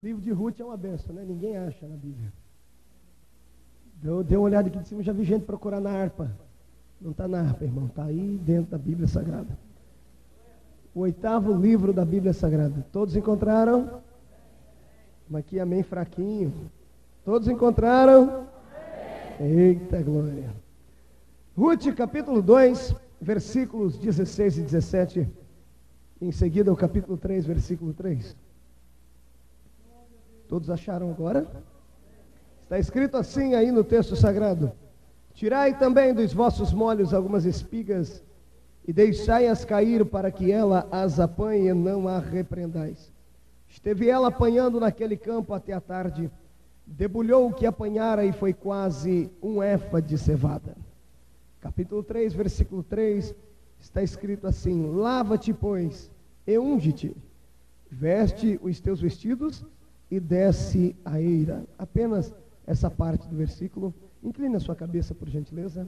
O livro de Ruth é uma benção, né? Ninguém acha na Bíblia. Dei uma olhada aqui de cima, já vi gente procurar na harpa. Não está na harpa, irmão, está aí dentro da Bíblia Sagrada. O 8º livro da Bíblia Sagrada. Todos encontraram? Mas aqui amém fraquinho. Todos encontraram? Eita glória. Ruth capítulo 2, versículos 16 e 17. Em seguida o capítulo 3, versículo 3. Todos acharam agora? Está escrito assim aí no texto sagrado: tirai também dos vossos molhos algumas espigas e deixai-as cair para que ela as apanhe e não a repreendais. Esteve ela apanhando naquele campo até a tarde, debulhou o que apanhara e foi quase um éfa de cevada. Capítulo 3, versículo 3, está escrito assim: lava-te, pois, e unge-te, veste os teus vestidos e desce a eira. Apenas essa parte do versículo. Incline a sua cabeça, por gentileza.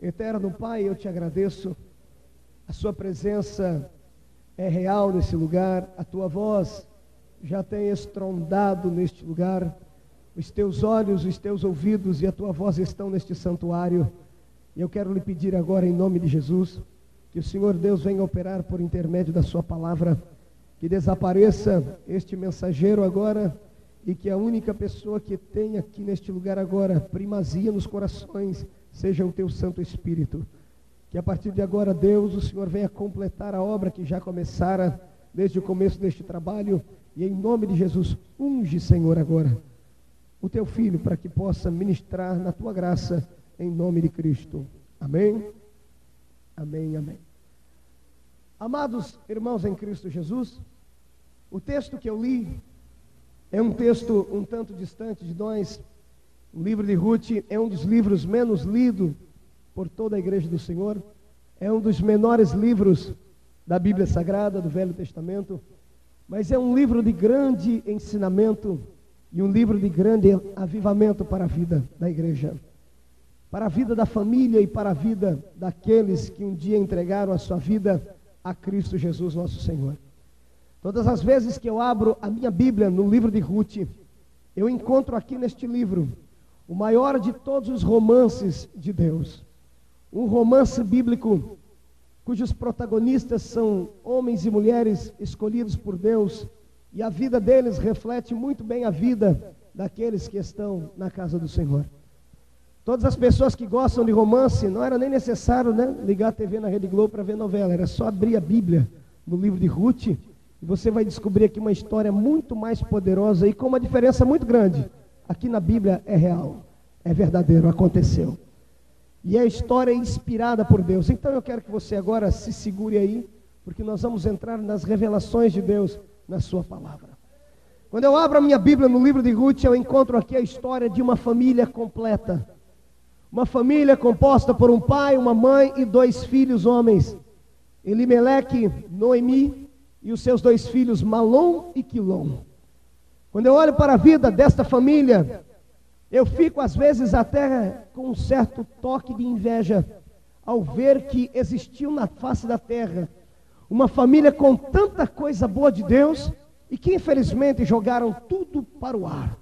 Eterno Pai, eu te agradeço. A sua presença é real nesse lugar. A tua voz já tem estrondado neste lugar. Os teus olhos, os teus ouvidos e a tua voz estão neste santuário. E eu quero lhe pedir agora, em nome de Jesus, que o Senhor Deus venha operar por intermédio da sua palavra, que desapareça este mensageiro agora e que a única pessoa que tem aqui neste lugar agora primazia nos corações seja o teu Santo Espírito. Que a partir de agora, Deus, o Senhor venha completar a obra que já começara desde o começo deste trabalho, e em nome de Jesus, unge, Senhor, agora o teu filho para que possa ministrar na tua graça, em nome de Cristo. Amém? Amém, amém. Amados irmãos em Cristo Jesus, o texto que eu li é um texto um tanto distante de nós. O livro de Ruth é um dos livros menos lidos por toda a igreja do Senhor. É um dos menores livros da Bíblia Sagrada, do Velho Testamento. Mas é um livro de grande ensinamento e um livro de grande avivamento para a vida da igreja, para a vida da família e para a vida daqueles que um dia entregaram a sua vida a Cristo Jesus, nosso Senhor. Todas as vezes que eu abro a minha Bíblia no livro de Ruth, eu encontro aqui neste livro o maior de todos os romances de Deus. Um romance bíblico cujos protagonistas são homens e mulheres escolhidos por Deus, e a vida deles reflete muito bem a vida daqueles que estão na casa do Senhor. Todas as pessoas que gostam de romance, não era nem necessário, né, ligar a TV na Rede Globo para ver novela, era só abrir a Bíblia no livro de Ruth, e você vai descobrir aqui uma história muito mais poderosa e com uma diferença muito grande. Aqui na Bíblia é real, é verdadeiro, aconteceu. E é a história inspirada por Deus. Então eu quero que você agora se segure aí, porque nós vamos entrar nas revelações de Deus na sua palavra. Quando eu abro a minha Bíblia no livro de Ruth, eu encontro aqui a história de uma família completa. Uma família composta por um pai, uma mãe e 2 filhos homens. Elimeleque, Noemi e os seus 2 filhos, Malom e Quilom. Quando eu olho para a vida desta família, eu fico às vezes até com um certo toque de inveja ao ver que existiu na face da terra uma família com tanta coisa boa de Deus e que infelizmente jogaram tudo para o ar.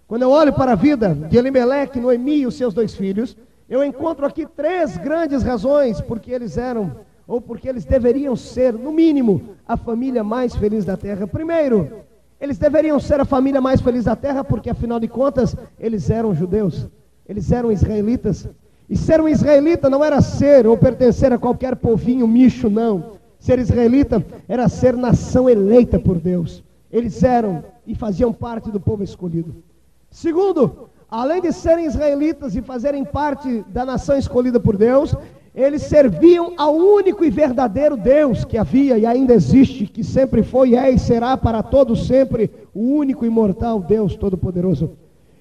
Quando eu olho para a vida de Elimeleque, Noemi e os seus 2 filhos, eu encontro aqui 3 grandes razões porque eles eram, ou porque eles deveriam ser, no mínimo, a família mais feliz da terra. Primeiro, eles deveriam ser a família mais feliz da terra porque, afinal de contas, eles eram judeus, eles eram israelitas. E ser um israelita não era ser ou pertencer a qualquer povinho micho, não. Ser israelita era ser nação eleita por Deus. Eles eram e faziam parte do povo escolhido. Segundo, além de serem israelitas e fazerem parte da nação escolhida por Deus, eles serviam ao único e verdadeiro Deus que havia e ainda existe, que sempre foi, é e será para todos sempre o único e imortal Deus Todo-Poderoso.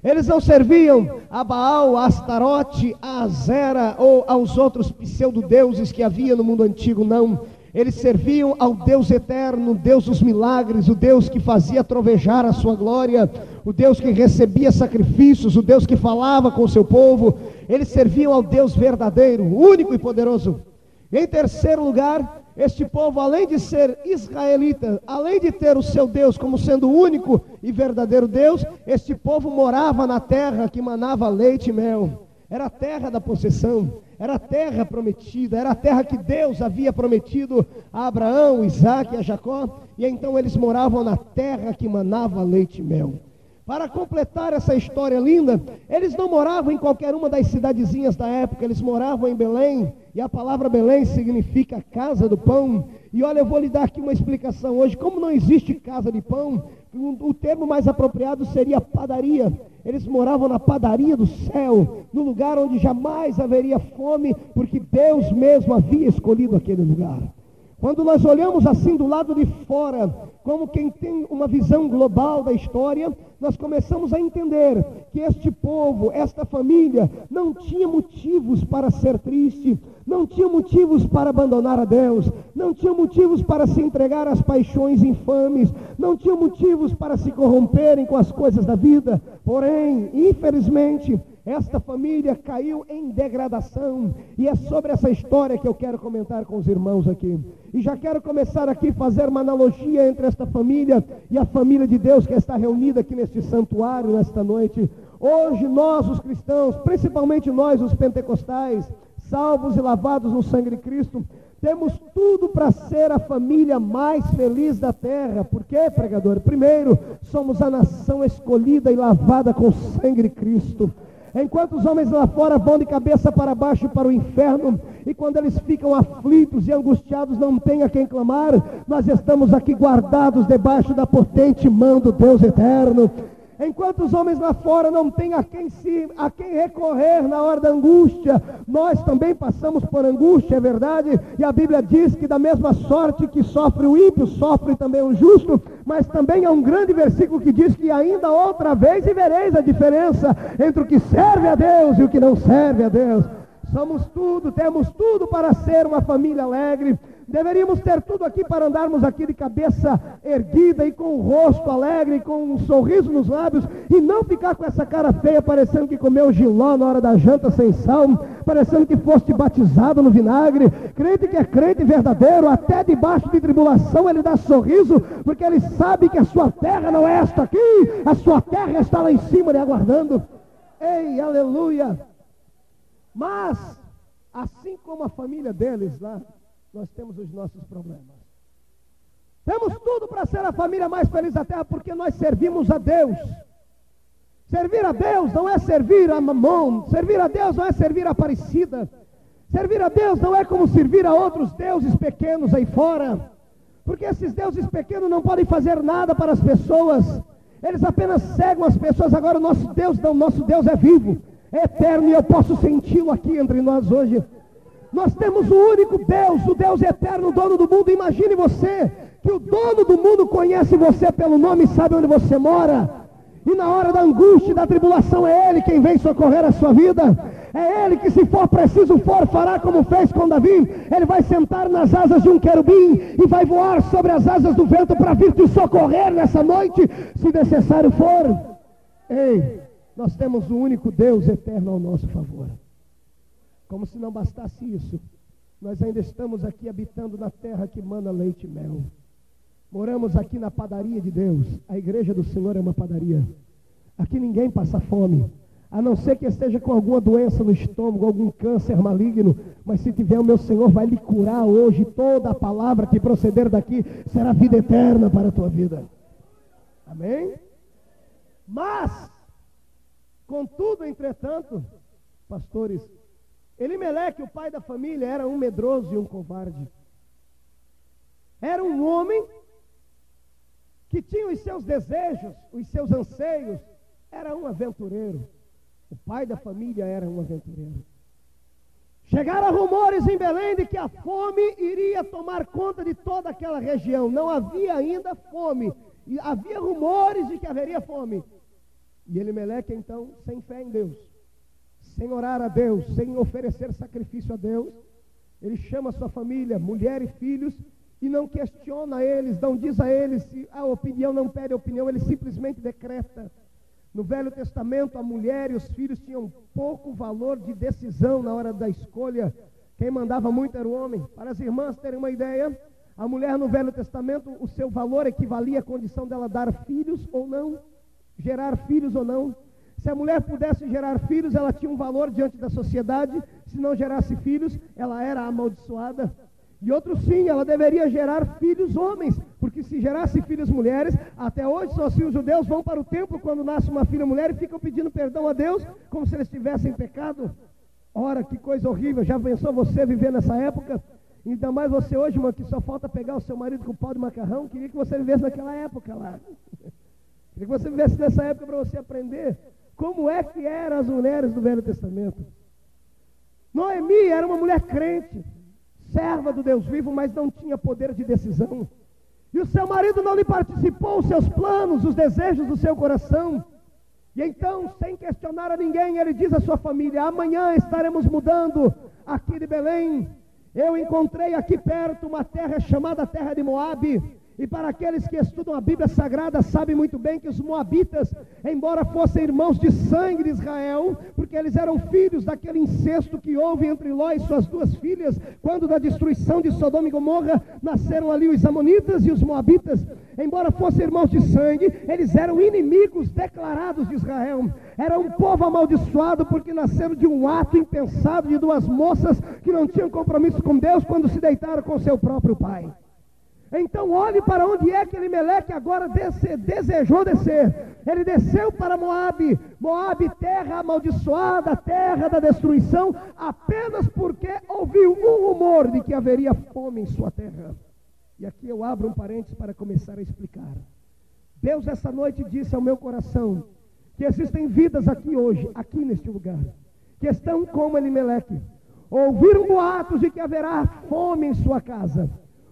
Eles não serviam a Baal, a Astarote, a Azera ou aos outros pseudo-deuses que havia no mundo antigo, não. Eles serviam ao Deus eterno, Deus dos milagres, o Deus que fazia trovejar a sua glória, o Deus que recebia sacrifícios, o Deus que falava com o seu povo. Eles serviam ao Deus verdadeiro, único e poderoso. Em terceiro lugar, este povo, além de ser israelita, além de ter o seu Deus como sendo o único e verdadeiro Deus, este povo morava na terra que manava leite e mel. Era a terra da possessão, era a terra prometida, era a terra que Deus havia prometido a Abraão, Isaque e a Jacó. E então eles moravam na terra que manava leite e mel. Para completar essa história linda, eles não moravam em qualquer uma das cidadezinhas da época, eles moravam em Belém, e a palavra Belém significa casa do pão. E olha, eu vou lhe dar aqui uma explicação hoje. Como não existe casa de pão, o termo mais apropriado seria padaria. Eles moravam na padaria do céu, no lugar onde jamais haveria fome, porque Deus mesmo havia escolhido aquele lugar. Quando nós olhamos assim do lado de fora, como quem tem uma visão global da história, nós começamos a entender que este povo, esta família, não tinha motivos para ser triste, não tinha motivos para abandonar a Deus, não tinha motivos para se entregar às paixões infames, não tinha motivos para se corromperem com as coisas da vida. Porém, infelizmente, esta família caiu em degradação, e é sobre essa história que eu quero comentar com os irmãos aqui. E já quero começar aqui a fazer uma analogia entre esta família e a família de Deus que está reunida aqui neste santuário nesta noite. Hoje nós, os cristãos, principalmente nós, os pentecostais, salvos e lavados no sangue de Cristo, temos tudo para ser a família mais feliz da terra. Por quê, pregador? Primeiro, somos a nação escolhida e lavada com o sangue de Cristo. Enquanto os homens lá fora vão de cabeça para baixo para o inferno, e quando eles ficam aflitos e angustiados, não tem a quem clamar, nós estamos aqui guardados debaixo da potente mão do Deus eterno. Enquanto os homens lá fora não têm a quem recorrer na hora da angústia, nós também passamos por angústia, é verdade? E a Bíblia diz que da mesma sorte que sofre o ímpio, sofre também o justo, mas também há um grande versículo que diz que ainda outra vez e vereis a diferença entre o que serve a Deus e o que não serve a Deus. Somos tudo, temos tudo para ser uma família alegre. Deveríamos ter tudo aqui para andarmos aqui de cabeça erguida e com o rosto alegre, com um sorriso nos lábios, e não ficar com essa cara feia, parecendo que comeu giló na hora da janta sem sal, parecendo que foste batizado no vinagre. Crente que é crente verdadeiro, até debaixo de tribulação ele dá sorriso, porque ele sabe que a sua terra não é esta aqui, a sua terra está lá em cima lhe aguardando. Ei, aleluia! Mas, assim como a família deles lá, nós temos os nossos problemas. Temos tudo para ser a família mais feliz da terra, porque nós servimos a Deus. Servir a Deus não é servir a Mamon, servir a Deus não é servir a Aparecida, servir a Deus não é como servir a outros deuses pequenos aí fora, porque esses deuses pequenos não podem fazer nada para as pessoas, eles apenas cegam as pessoas. Agora o nosso Deus é vivo, é eterno, e eu posso senti-lo aqui entre nós hoje. Nós temos o único Deus, o Deus eterno, o dono do mundo. Imagine você, que o dono do mundo conhece você pelo nome e sabe onde você mora. E na hora da angústia e da tribulação, é Ele quem vem socorrer a sua vida. É Ele que, se for preciso, fará como fez com Davi. Ele vai sentar nas asas de um querubim e vai voar sobre as asas do vento para vir te socorrer nessa noite, se necessário for. Ei, nós temos o único Deus eterno ao nosso favor. Como se não bastasse isso, nós ainda estamos aqui habitando na terra que mana leite e mel. Moramos aqui na padaria de Deus. A igreja do Senhor é uma padaria. Aqui ninguém passa fome, a não ser que esteja com alguma doença no estômago, algum câncer maligno. Mas se tiver, o meu Senhor vai lhe curar hoje. Toda a palavra que proceder daqui será vida eterna para a tua vida. Amém? Mas, contudo, entretanto, pastores, Elimeleque, o pai da família, era um medroso e um covarde. Era um homem que tinha os seus desejos, os seus anseios. Era um aventureiro. O pai da família era um aventureiro. Chegaram rumores em Belém de que a fome iria tomar conta de toda aquela região. Não havia ainda fome. E havia rumores de que haveria fome. E Elimeleque, então, sem fé em Deus, sem orar a Deus, sem oferecer sacrifício a Deus, ele chama a sua família, mulher e filhos, e não questiona eles, não diz a eles se a opinião, não pede opinião, ele simplesmente decreta. No Velho Testamento, a mulher e os filhos tinham pouco valor de decisão na hora da escolha. Quem mandava muito era o homem. Para as irmãs terem uma ideia, a mulher no Velho Testamento, o seu valor equivalia à condição dela dar filhos ou não, gerar filhos ou não. Se a mulher pudesse gerar filhos, ela tinha um valor diante da sociedade. Se não gerasse filhos, ela era amaldiçoada. E outro sim, ela deveria gerar filhos homens, porque se gerasse filhos mulheres, até hoje só se os judeus vão para o templo quando nasce uma filha mulher e ficam pedindo perdão a Deus, como se eles tivessem pecado. Ora, que coisa horrível. Já pensou você viver nessa época? Ainda mais você hoje, irmão, que só falta pegar o seu marido com pau de macarrão. Queria que você vivesse naquela época lá. Queria que você vivesse nessa época para você aprender como é que eram as mulheres do Velho Testamento. Noemi era uma mulher crente, serva do Deus vivo, mas não tinha poder de decisão. E o seu marido não lhe participou os seus planos, os desejos do seu coração. E então, sem questionar a ninguém, ele diz à sua família: amanhã estaremos mudando aqui de Belém. Eu encontrei aqui perto uma terra chamada Terra de Moabe. E para aqueles que estudam a Bíblia Sagrada, sabem muito bem que os moabitas, embora fossem irmãos de sangue de Israel, porque eles eram filhos daquele incesto que houve entre Ló e suas duas filhas, quando da destruição de Sodoma e Gomorra, nasceram ali os amonitas e os moabitas. Embora fossem irmãos de sangue, eles eram inimigos declarados de Israel. Era um povo amaldiçoado, porque nasceram de um ato impensado de duas moças que não tinham compromisso com Deus quando se deitaram com seu próprio pai. Então olhe para onde é que Elimeleque agora desejou descer. Ele desceu para Moabe. Moabe, terra amaldiçoada, terra da destruição, apenas porque ouviu um rumor de que haveria fome em sua terra. E aqui eu abro um parênteses para começar a explicar. Deus essa noite disse ao meu coração que existem vidas aqui hoje, aqui neste lugar, que estão como Elimeleque. Ouviram boatos de que haverá fome em sua casa.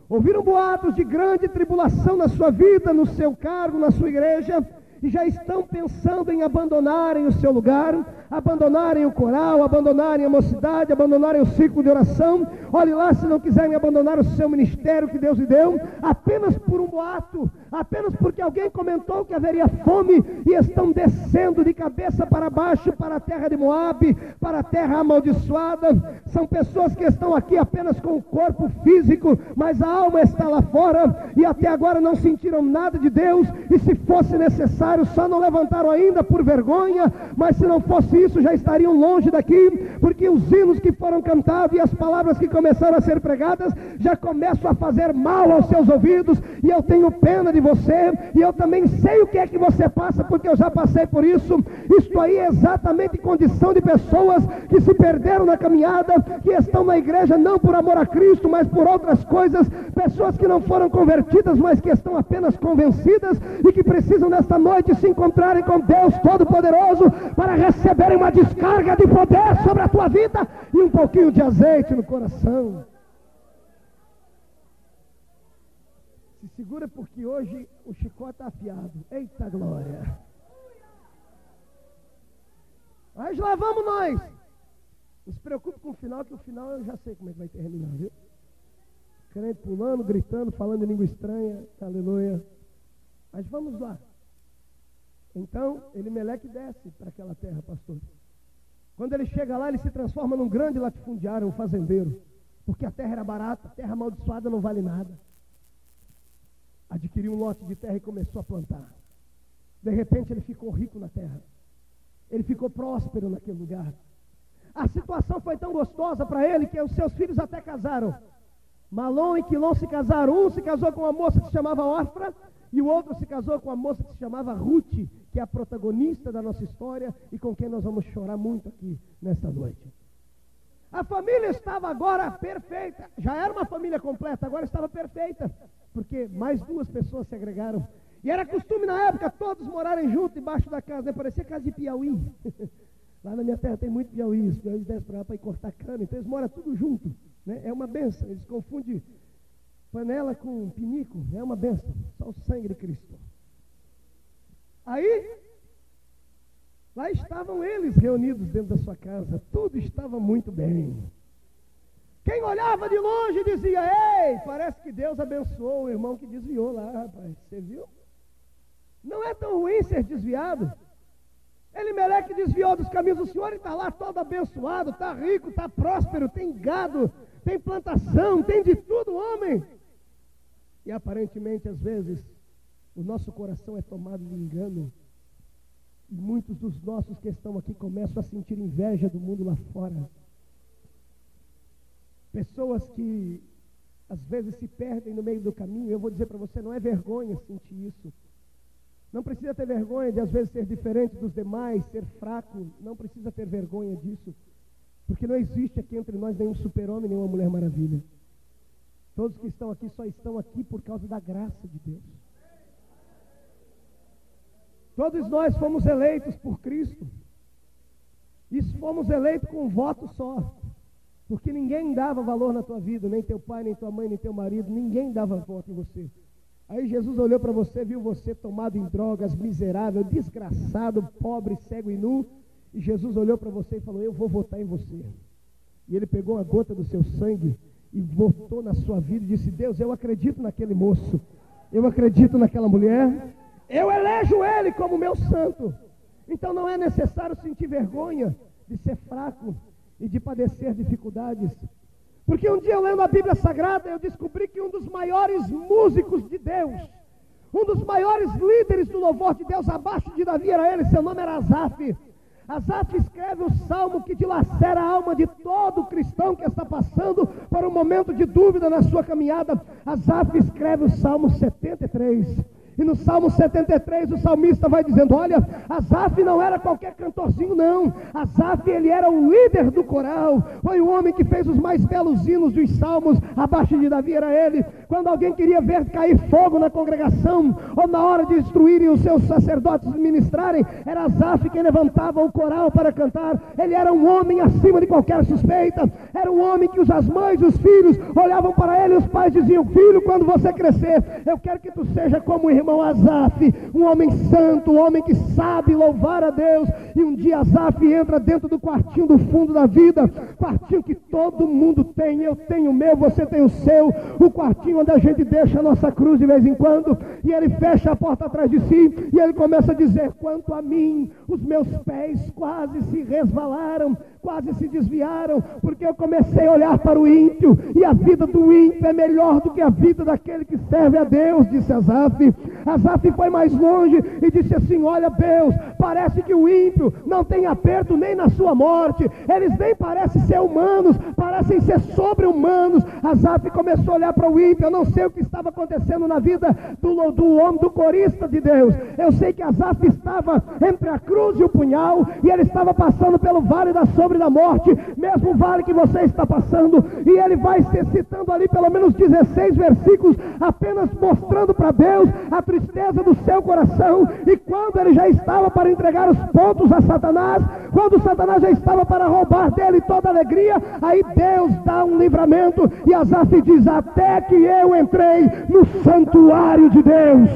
Ouviram boatos de grande tribulação na sua vida, no seu cargo, na sua igreja, e já estão pensando em abandonarem o seu lugar, abandonarem o coral, abandonarem a mocidade, abandonarem o ciclo de oração. Olhe lá, se não quiserem abandonar o seu ministério que Deus lhe deu, apenas por um boato, apenas porque alguém comentou que haveria fome, e estão descendo de cabeça para baixo para a terra de Moabe, para a terra amaldiçoada. São pessoas que estão aqui apenas com o corpo físico, mas a alma está lá fora, e até agora não sentiram nada de Deus, e se fosse necessário, só não levantaram ainda por vergonha, mas se não fosse isso, já estariam longe daqui, porque os hinos que foram cantados e as palavras que começaram a ser pregadas, já começam a fazer mal aos seus ouvidos, e eu tenho pena de você, e eu também sei o que é que você passa, porque eu já passei por isso. Isto aí é exatamente condição de pessoas que se perderam na caminhada, que estão na igreja não por amor a Cristo, mas por outras coisas, pessoas que não foram convertidas, mas que estão apenas convencidas, e que precisam nesta noite se encontrarem com Deus Todo-Poderoso, para receberem uma descarga de poder sobre a tua vida, e um pouquinho de azeite no coração. Se segura, porque hoje o chicote está afiado. Eita glória! Mas lá vamos nós. Não se preocupe com o final, que o final eu já sei como é que vai terminar, viu? Crente pulando, gritando, falando em língua estranha, aleluia. Mas vamos lá. Então, Elimeleque desce para aquela terra, pastor. Quando ele chega lá, ele se transforma num grande latifundiário, um fazendeiro. Porque a terra era barata, a terra amaldiçoada não vale nada. Adquiriu um lote de terra e começou a plantar. De repente ele ficou rico na terra. Ele ficou próspero naquele lugar. A situação foi tão gostosa para ele que os seus filhos até casaram. Malom e Quilom se casaram. Um se casou com uma moça que se chamava Orfa, e o outro se casou com uma moça que se chamava Ruth, que é a protagonista da nossa história e com quem nós vamos chorar muito aqui nesta noite. A família estava agora perfeita. Já era uma família completa, agora estava perfeita, porque mais duas pessoas se agregaram. E era costume na época todos morarem juntos debaixo da casa, né? Parecia casa de Piauí. Lá na minha terra tem muito Piauí, os Piauí descem para lá para ir cortar cana, então eles moram tudo junto, né? É uma benção, eles confundem panela com pinico, é uma benção, só o sangue de Cristo. Aí, lá estavam eles reunidos dentro da sua casa, tudo estava muito bem. Quem olhava de longe dizia: ei, parece que Deus abençoou o irmão que desviou lá, rapaz, você viu? Não é tão ruim ser desviado. Elimeleque desviou dos caminhos do Senhor e está lá todo abençoado, está rico, está próspero, tem gado, tem plantação, tem de tudo, homem. E aparentemente, às vezes, o nosso coração é tomado de engano. E muitos dos nossos que estão aqui começam a sentir inveja do mundo lá fora. Pessoas que às vezes se perdem no meio do caminho. Eu vou dizer para você, não é vergonha sentir isso. Não precisa ter vergonha de às vezes ser diferente dos demais, ser fraco. Não precisa ter vergonha disso. Porque não existe aqui entre nós nenhum super-homem, nenhuma mulher maravilha. Todos que estão aqui só estão aqui por causa da graça de Deus. Todos nós fomos eleitos por Cristo. E fomos eleitos com um voto só. Porque ninguém dava valor na tua vida, nem teu pai, nem tua mãe, nem teu marido, ninguém dava voto em você. Aí Jesus olhou para você, viu você tomado em drogas, miserável, desgraçado, pobre, cego e nu. E Jesus olhou para você e falou, eu vou votar em você. E ele pegou a gota do seu sangue e votou na sua vida e disse, Deus, eu acredito naquele moço. Eu acredito naquela mulher. Eu elejo ele como meu santo. Então não é necessário sentir vergonha de ser fraco e de padecer dificuldades. Porque um dia, lendo a Bíblia Sagrada, eu descobri que um dos maiores músicos de Deus, um dos maiores líderes do louvor de Deus, abaixo de Davi era ele, seu nome era Asaf. Asaf escreve o salmo que dilacera a alma de todo cristão que está passando por um momento de dúvida na sua caminhada. Asaf escreve o salmo 73. E no Salmo 73 o salmista vai dizendo, olha, Asaf não era qualquer cantorzinho não, Asaf ele era o líder do coral, foi o homem que fez os mais belos hinos dos salmos, abaixo de Davi era ele. Quando alguém queria ver cair fogo na congregação, ou na hora de instruírem os seus sacerdotes ministrarem, era Asaf quem levantava o coral para cantar. Ele era um homem acima de qualquer suspeita, era um homem que as mães e os filhos olhavam para ele e os pais diziam, filho, quando você crescer, eu quero que tu seja como o irmão Asaf, um homem santo, um homem que sabe louvar a Deus. E um dia Asaf entra dentro do quartinho do fundo da vida, quartinho que todo mundo tem, eu tenho o meu, você tem o seu, o quartinho onde a gente deixa a nossa cruz de vez em quando, e ele fecha a porta atrás de si, e ele começa a dizer, quanto a mim, os meus pés quase se resvalaram, quase se desviaram, porque eu comecei a olhar para o ímpio, e a vida do ímpio é melhor do que a vida daquele que serve a Deus, disse Asaf. Asaf foi mais longe e disse assim, olha Deus, parece que o ímpio não tem aperto nem na sua morte, eles nem parecem ser humanos, parecem ser sobre-humanos. Asaf começou a olhar para o ímpio, eu não sei o que estava acontecendo na vida do homem, do corista de Deus, eu sei que Asaf estava entre a cruz e o punhal, e ele estava passando pelo vale da sombra e da morte, mesmo vale que você está passando, e ele vai citando ali pelo menos 16 versículos, apenas mostrando para Deus a tristeza do seu coração. E quando ele já estava para entregar os pontos a Satanás, quando Satanás já estava para roubar dele toda a alegria, aí Deus dá um livramento, e Asaf diz, até que eu entrei no santuário de Deus.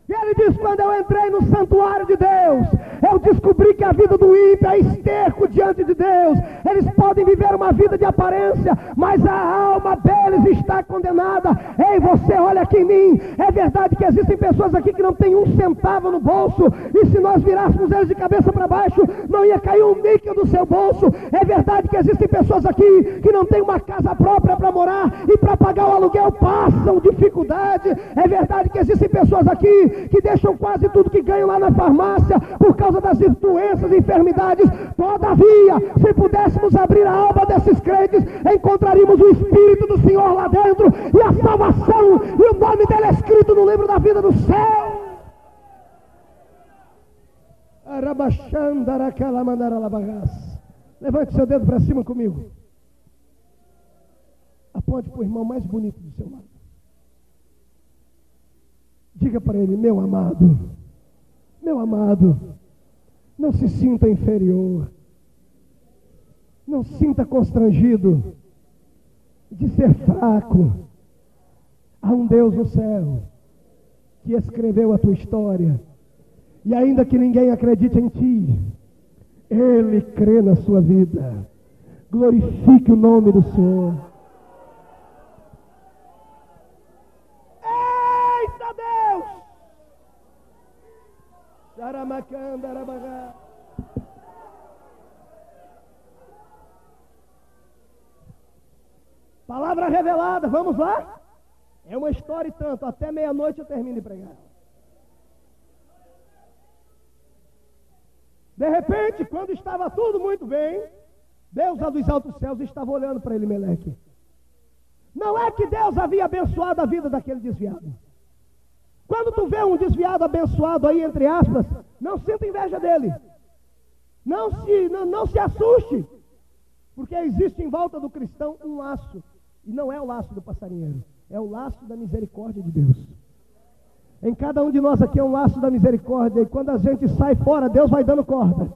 E ele diz, quando eu entrei no santuário de Deus, eu descobri que a vida do ímpio é esterco diante de Deus. Eles podem viver uma vida de aparência, mas a alma deles está condenada. Ei, você olha aqui em mim, é verdade que existem pessoas aqui que não têm um centavo no bolso, e se nós virássemos eles de cabeça para baixo, não ia cair um níquel do seu bolso. É verdade que existem pessoas aqui que não têm uma casa própria para morar, e para pagar o aluguel passam dificuldade. É verdade que existem pessoas aqui que deixam quase tudo que ganham lá na farmácia por causa das doenças e enfermidades. Todavia, se pudéssemos abrir a alma desses crentes, encontraríamos o Espírito do Senhor lá dentro, e a salvação, e o nome dele é escrito no livro da vida do céu. Levante seu dedo para cima comigo, aponte para o irmão mais bonito do seu lado, diga para ele, meu amado, não se sinta inferior, não se sinta constrangido de ser fraco. Há um Deus no céu que escreveu a tua história, e ainda que ninguém acredite em ti, Ele crê na sua vida. Glorifique o nome do Senhor. Palavra revelada, vamos lá? É uma história e tanto, até meia-noite eu termino de pregar. De repente, quando estava tudo muito bem, Deus lá dos altos céus estava olhando para Elimeleque. Não é que Deus havia abençoado a vida daquele desviado. Quando tu vê um desviado abençoado aí, entre aspas, não sinta inveja dele. Não se assuste, porque existe em volta do cristão um laço, e não é o laço do passarinheiro, é o laço da misericórdia de Deus. Em cada um de nós aqui é um laço da misericórdia, e quando a gente sai fora, Deus vai dando corda.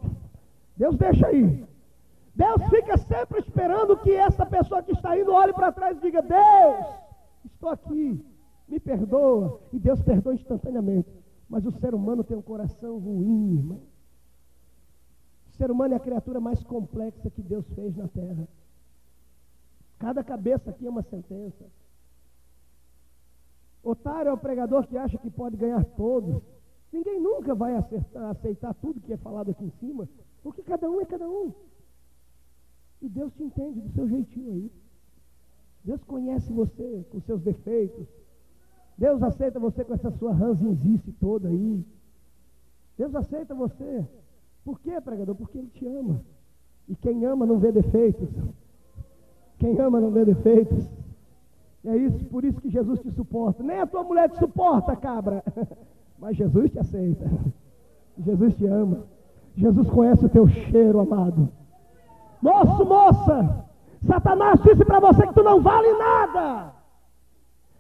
Deus deixa aí. Deus fica sempre esperando que essa pessoa que está indo olhe para trás e diga: Deus, estou aqui, me perdoa. E Deus perdoa instantaneamente. Mas o ser humano tem um coração ruim, irmão. O ser humano é a criatura mais complexa que Deus fez na terra. Cada cabeça aqui é uma sentença. Otário é o pregador que acha que pode ganhar todos. Ninguém nunca vai aceitar tudo que é falado aqui em cima, porque cada um é cada um. E Deus te entende do seu jeitinho aí. Deus conhece você com seus defeitos. Deus aceita você com essa sua ranzinzice toda aí. Deus aceita você. Por quê, pregador? Porque Ele te ama. E quem ama não vê defeitos. Quem ama não vê defeitos. É isso, por isso que Jesus te suporta. Nem a tua mulher te suporta, cabra. Mas Jesus te aceita. Jesus te ama. Jesus conhece o teu cheiro, amado. Moço, moça, Satanás disse para você que tu não vale nada.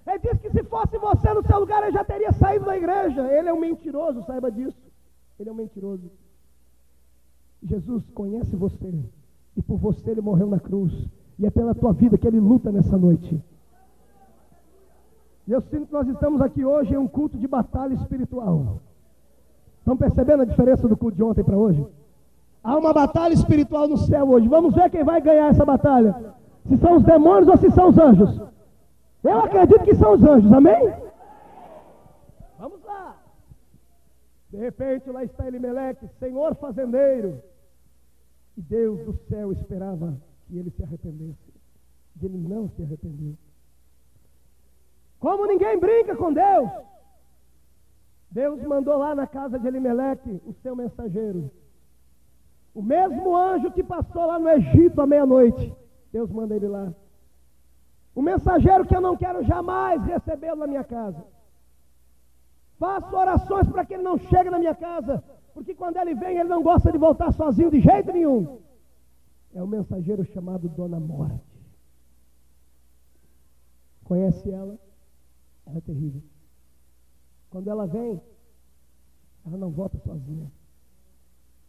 Ele disse que se fosse você no seu lugar, ele já teria saído da igreja. Ele é um mentiroso, saiba disso. Ele é um mentiroso. Jesus conhece você. E por você ele morreu na cruz. E é pela tua vida que ele luta nessa noite. E eu sinto que nós estamos aqui hoje em um culto de batalha espiritual. Estão percebendo a diferença do culto de ontem para hoje? Há uma batalha espiritual no céu hoje. Vamos ver quem vai ganhar essa batalha. Se são os demônios ou se são os anjos. Eu acredito que são os anjos, amém? Vamos lá. De repente lá está Elimeleque, senhor fazendeiro. E Deus do céu esperava que ele se arrependesse. E ele não se arrependeu. Como ninguém brinca com Deus, Deus mandou lá na casa de Elimeleque o seu mensageiro. O mesmo anjo que passou lá no Egito à meia-noite, Deus manda ele lá. O mensageiro que eu não quero jamais recebê-lo na minha casa. Faço orações para que ele não chegue na minha casa, porque quando ele vem, ele não gosta de voltar sozinho de jeito nenhum. É o mensageiro chamado Dona Morte. Conhece ela? Ela é terrível. Quando ela vem, ela não volta sozinha.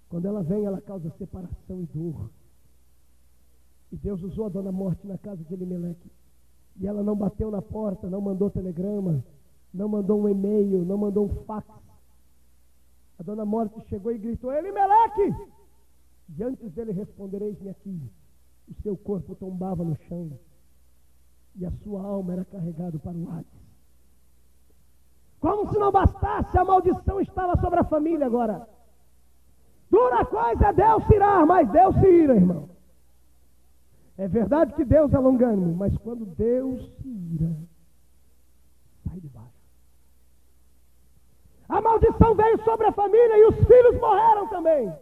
Quando ela vem, ela causa separação e dor. E Deus usou a Dona Morte na casa de Elimeleque. E ela não bateu na porta, não mandou telegrama, não mandou um e-mail, não mandou um fax. A Dona Morte chegou e gritou: Elimeleque! E antes dele responder: eis-me aqui. O seu corpo tombava no chão. E a sua alma era carregada para o Hades. Como se não bastasse, a maldição estava sobre a família agora. Dura coisa é Deus se irar, mas Deus se ira, irmão. É verdade que Deus é longânimo, mas quando Deus se ira, sai de baixo. A maldição veio sobre a família e os filhos morreram também.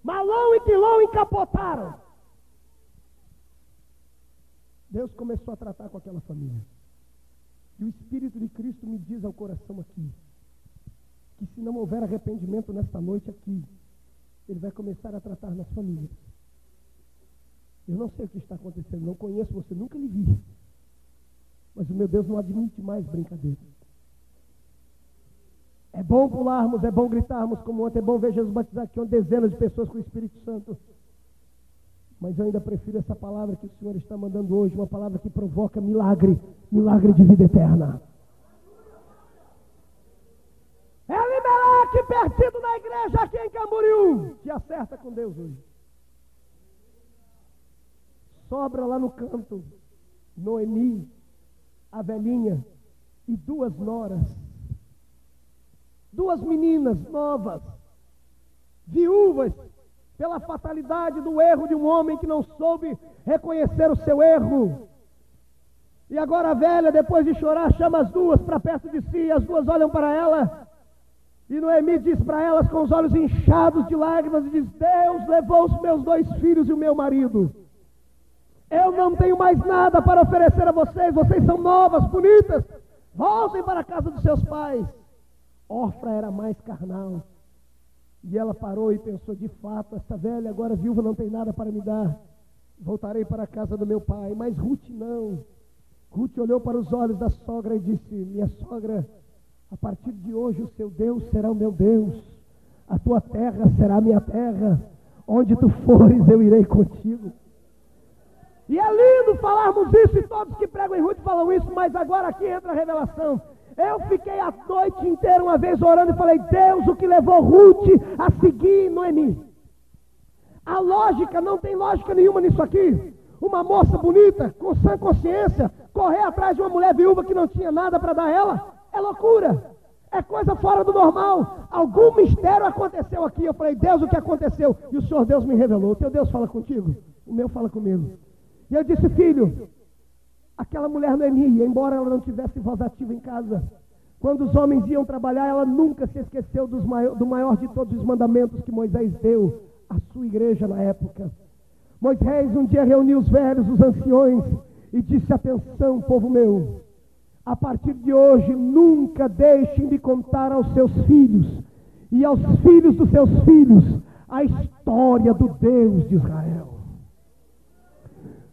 Malão e Quilão encapotaram. Deus começou a tratar com aquela família. E o Espírito de Cristo me diz ao coração aqui, que se não houver arrependimento nesta noite aqui, Ele vai começar a tratar nas famílias. Eu não sei o que está acontecendo, não conheço você, nunca lhe vi. Mas o meu Deus não admite mais brincadeira. É bom pularmos, é bom gritarmos como ontem, é bom ver Jesus batizar aqui dezenas de pessoas com o Espírito Santo. Mas eu ainda prefiro essa palavra que o Senhor está mandando hoje, uma palavra que provoca milagre, milagre de vida eterna. Elimeleque perdido na igreja aqui em Camboriú, te acerta com Deus hoje. Sobra lá no canto, Noemi, a velhinha e 2 noras. Duas meninas novas, viúvas, pela fatalidade do erro de um homem que não soube reconhecer o seu erro. E agora a velha, depois de chorar, chama as duas para perto de si, as duas olham para ela, e Noemi diz para elas com os olhos inchados de lágrimas, e diz: Deus levou os meus 2 filhos e o meu marido. Eu não tenho mais nada para oferecer a vocês, vocês são novas, bonitas, voltem para a casa dos seus pais. Orfa era mais carnal. E ela parou e pensou: de fato, esta velha agora viúva não tem nada para me dar. Voltarei para a casa do meu pai. Mas Ruth não. Ruth olhou para os olhos da sogra e disse: minha sogra, a partir de hoje o seu Deus será o meu Deus. A tua terra será a minha terra. Onde tu fores, eu irei contigo. E é lindo falarmos isso, e todos que pregam em Ruth falam isso, mas agora aqui entra a revelação. Eu fiquei a noite inteira uma vez orando e falei: Deus, o que levou Ruth a seguir Noemi? A lógica, não tem lógica nenhuma nisso aqui. Uma moça bonita, com sã consciência, correr atrás de uma mulher viúva que não tinha nada para dar a ela, é loucura. É coisa fora do normal. Algum mistério aconteceu aqui. Eu falei: Deus, o que aconteceu? E o Senhor Deus me revelou: o teu Deus fala contigo, o meu fala comigo. E eu disse: filho, aquela mulher Noemi, embora ela não tivesse voz ativa em casa, quando os homens iam trabalhar, ela nunca se esqueceu do maior de todos os mandamentos que Moisés deu à sua igreja na época. Moisés um dia reuniu os velhos, os anciões, e disse: atenção, povo meu, a partir de hoje nunca deixem de contar aos seus filhos e aos filhos dos seus filhos a história do Deus de Israel.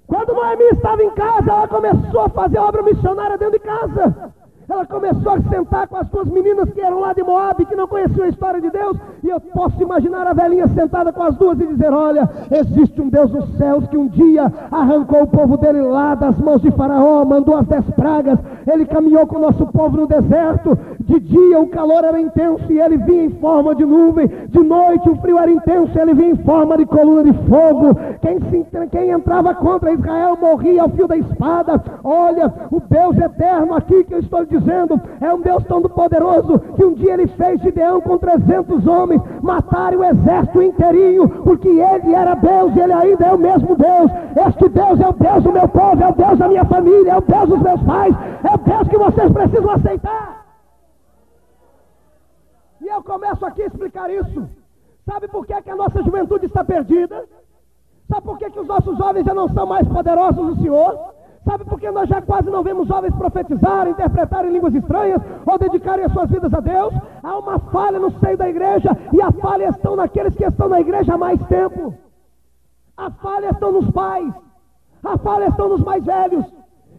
Quando Noemi estava em casa, ela começou a fazer obra missionária dentro de casa. Ela começou a sentar com as duas meninas que eram lá de Moabe, que não conheciam a história de Deus. E eu posso imaginar a velhinha sentada com as duas e dizer: olha, existe um Deus nos céus que um dia arrancou o povo dele lá das mãos de Faraó, mandou as 10 pragas. Ele caminhou com o nosso povo no deserto. De dia o calor era intenso e ele vinha em forma de nuvem. De noite o frio era intenso e ele vinha em forma de coluna de fogo. Quem entrava contra Israel morria ao fio da espada. Olha, o Deus eterno aqui que eu estou dizendo é um Deus tão poderoso que um dia ele fez Gideão com 300 homens matarem o exército inteirinho, porque ele era Deus e ele ainda é o mesmo Deus. Este Deus é o Deus do meu povo, é o Deus da minha família, é o Deus dos meus pais, é o Deus que vocês precisam aceitar. E eu começo aqui a explicar isso. Sabe por que a nossa juventude está perdida? Sabe por que os nossos jovens já não são mais poderosos no Senhor? Sabe por que nós já quase não vemos jovens profetizarem, interpretarem línguas estranhas ou dedicarem as suas vidas a Deus? Há uma falha no seio da igreja, e a falha está naqueles que estão na igreja há mais tempo. A falha está nos pais, a falha está nos mais velhos.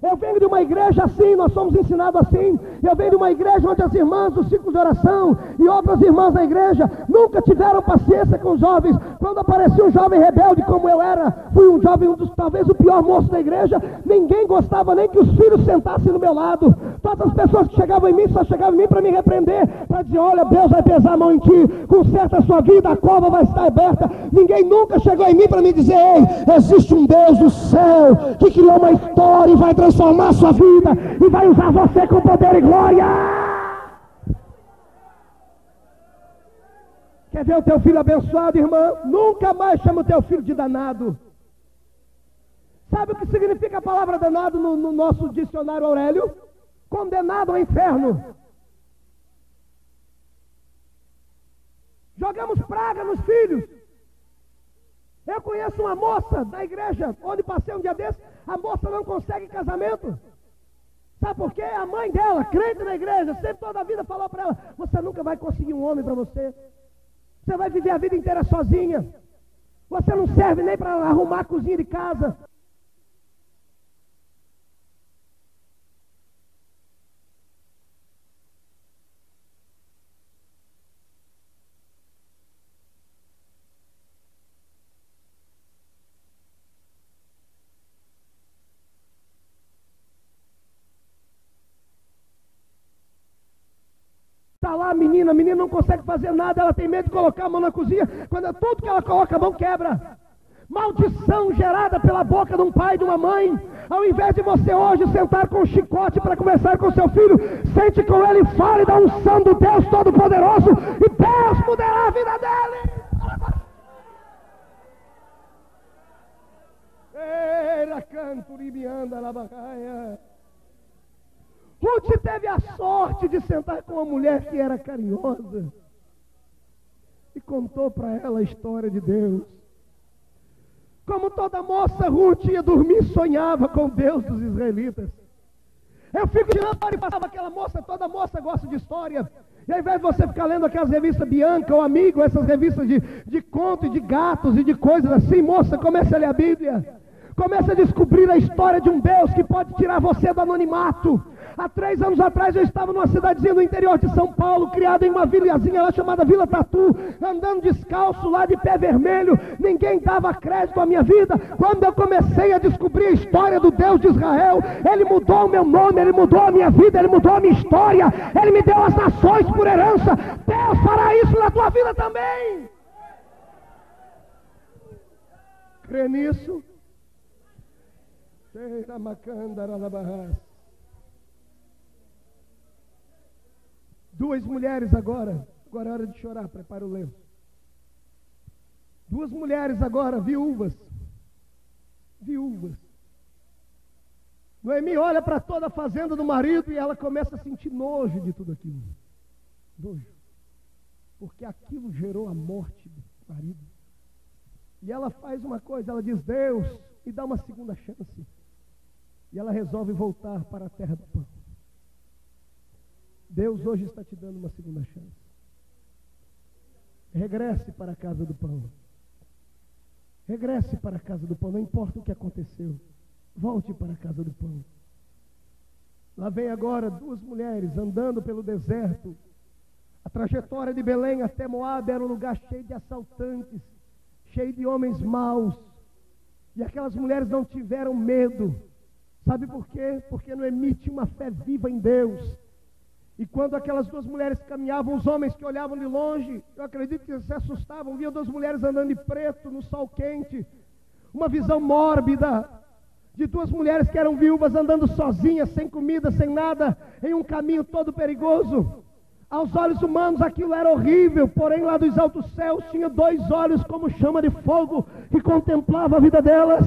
Eu venho de uma igreja assim, nós somos ensinados assim. Eu venho de uma igreja onde as irmãs do ciclo de oração e outras irmãs da igreja nunca tiveram paciência com os jovens. Quando aparecia um jovem rebelde como eu era, fui um jovem, talvez o pior moço da igreja, ninguém gostava nem que os filhos sentassem do meu lado. Todas as pessoas que chegavam em mim, só chegavam em mim para me repreender, para dizer: olha, Deus vai pesar a mão em ti, conserta a sua vida, a cova vai estar aberta. Ninguém nunca chegou em mim para me dizer: ei, existe um Deus do céu que criou uma história e vai transformar a sua vida e vai usar você com poder e glória. Quer ver o teu filho abençoado, irmã? Nunca mais chama o teu filho de danado. Sabe o que significa a palavra danado no nosso dicionário Aurélio? Condenado ao inferno. Jogamos praga nos filhos. Eu conheço uma moça da igreja, onde passei um dia desses, a moça não consegue casamento. Sabe por quê? A mãe dela, crente na igreja, sempre toda a vida falou para ela: você nunca vai conseguir um homem para você. Você vai viver a vida inteira sozinha. Você não serve nem para arrumar a cozinha de casa. Está lá a menina não consegue fazer nada, ela tem medo de colocar a mão na cozinha, quando tudo que ela coloca a mão quebra. maldição gerada pela boca de um pai e de uma mãe. Ao invés de você hoje sentar com um chicote para conversar com seu filho, sente com ele e fale da unção do Deus Todo-Poderoso, e Deus mudará a vida dele. Era canto ribianda na barraia. Ruth teve a sorte de sentar com uma mulher que era carinhosa e contou para ela a história de Deus. Como toda moça, Ruth ia dormir e sonhava com o Deus dos israelitas. Eu fico tirando e passava aquela moça, toda moça gosta de história. E ao invés de você ficar lendo aquelas revistas Bianca ou Amigo, essas revistas de conto e de gatos e de coisas assim, moça, comece a ler a Bíblia. Comece a descobrir a história de um Deus que pode tirar você do anonimato. Há 3 anos atrás eu estava numa cidadezinha no interior de São Paulo, criada em uma vilazinha lá chamada Vila Tatu, andando descalço lá de pé vermelho. Ninguém dava crédito à minha vida. Quando eu comecei a descobrir a história do Deus de Israel, Ele mudou o meu nome, Ele mudou a minha vida, Ele mudou a minha história, Ele me deu as nações por herança. Deus fará isso na tua vida também. Crê nisso? Duas mulheres agora é hora de chorar, prepara o lenço. 2 mulheres agora, viúvas. Noemi olha para toda a fazenda do marido e ela começa a sentir nojo de tudo aquilo. Nojo. Porque aquilo gerou a morte do marido. E ela faz uma coisa, ela diz: Deus, me dá uma segunda chance. E ela resolve voltar para a terra do pão. Deus hoje está te dando uma segunda chance. Regresse para a casa do pão. Regresse para a casa do pão, não importa o que aconteceu. Volte para a casa do pão. Lá vem agora 2 mulheres andando pelo deserto. A trajetória de Belém até Moabe era um lugar cheio de assaltantes, cheio de homens maus. E aquelas mulheres não tiveram medo. Sabe por quê? Porque Noemi tinha uma fé viva em Deus. E quando aquelas 2 mulheres caminhavam, os homens que olhavam de longe, eu acredito que se assustavam, viam 2 mulheres andando de preto no sol quente. Uma visão mórbida de 2 mulheres que eram viúvas andando sozinhas, sem comida, sem nada, em um caminho todo perigoso. Aos olhos humanos aquilo era horrível, porém lá dos altos céus tinha 2 olhos como chama de fogo que contemplava a vida delas.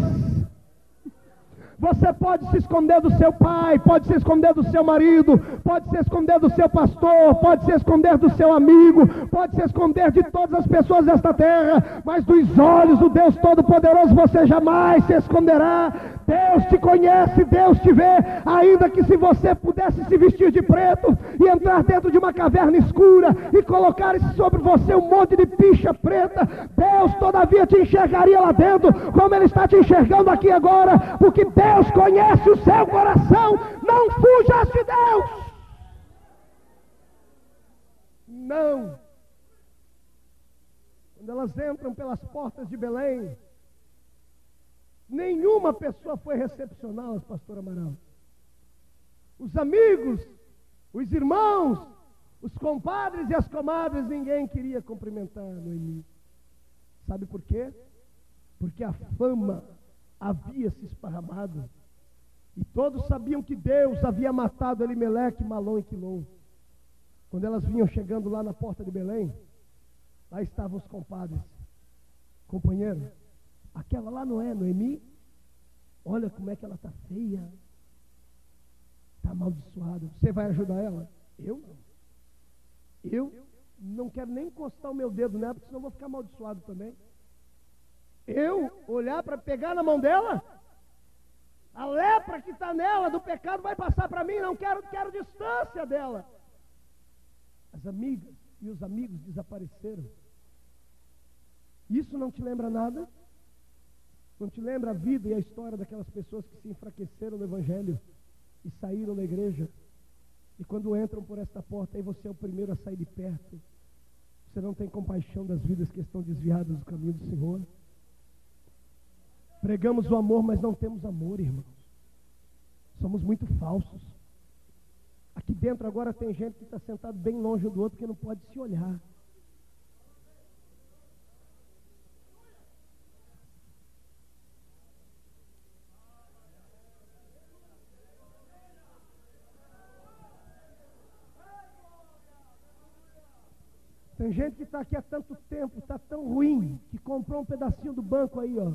Você pode se esconder do seu pai, pode se esconder do seu marido, pode se esconder do seu pastor, pode se esconder do seu amigo, pode se esconder de todas as pessoas desta terra, mas dos olhos do Deus Todo-Poderoso você jamais se esconderá. Deus te conhece, Deus te vê, ainda que se você pudesse se vestir de preto e entrar dentro de uma caverna escura e colocar sobre você um monte de picha preta, Deus todavia te enxergaria lá dentro, como Ele está te enxergando aqui agora, porque Deus conhece o seu coração. Não fujas de Deus. Não. Quando elas entram pelas portas de Belém, nenhuma pessoa foi recepcioná-las, pastor Amaral. Os amigos, os irmãos, os compadres e as comadres, ninguém queria cumprimentar Noemi. Sabe por quê? Porque a fama havia se esparramado. E todos sabiam que Deus havia matado Elimeleque, Malom e Quilom. Quando elas vinham chegando lá na porta de Belém, lá estavam os compadres. Companheiro, aquela lá não é Noemi? Olha como é que ela está feia. Está amaldiçoada. Você vai ajudar ela? Eu não. Eu não quero nem encostar o meu dedo nela, porque senão eu vou ficar amaldiçoado também. Eu olhar para pegar na mão dela? A lepra que está nela do pecado vai passar para mim? Não quero distância dela. As amigas e os amigos desapareceram. Isso não te lembra nada? Não te lembra a vida e a história daquelas pessoas que se enfraqueceram no Evangelho e saíram da igreja? E quando entram por esta porta, aí você é o primeiro a sair de perto. Você não tem compaixão das vidas que estão desviadas do caminho do Senhor. Pregamos o amor, mas não temos amor, irmãos. Somos muito falsos. Aqui dentro agora tem gente que está sentado bem longe um do outro que não pode se olhar. Tem gente que está aqui há tanto tempo, está tão ruim, que comprou um pedacinho do banco aí, ó.